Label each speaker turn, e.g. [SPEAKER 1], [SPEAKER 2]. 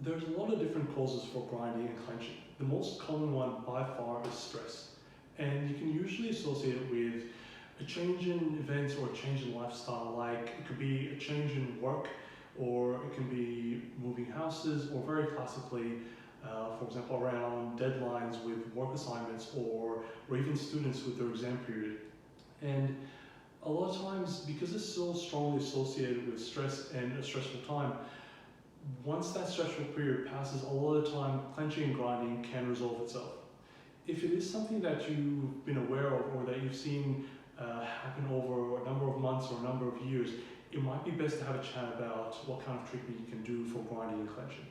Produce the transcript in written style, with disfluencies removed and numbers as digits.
[SPEAKER 1] There's a lot of different causes for grinding and clenching. The most common one by far is stress. And you can usually associate it with a change in events or a change in lifestyle, like it could be a change in work, or it can be moving houses, or very classically, for example, around deadlines with work assignments, or even students with their exam period. And a lot of times, because it's so strongly associated with stress and a stressful time, once that stressful period passes, a lot of the time, clenching and grinding can resolve itself. If it is something that you've been aware of or that you've seen happen over a number of months or a number of years, it might be best to have a chat about what kind of treatment you can do for grinding and clenching.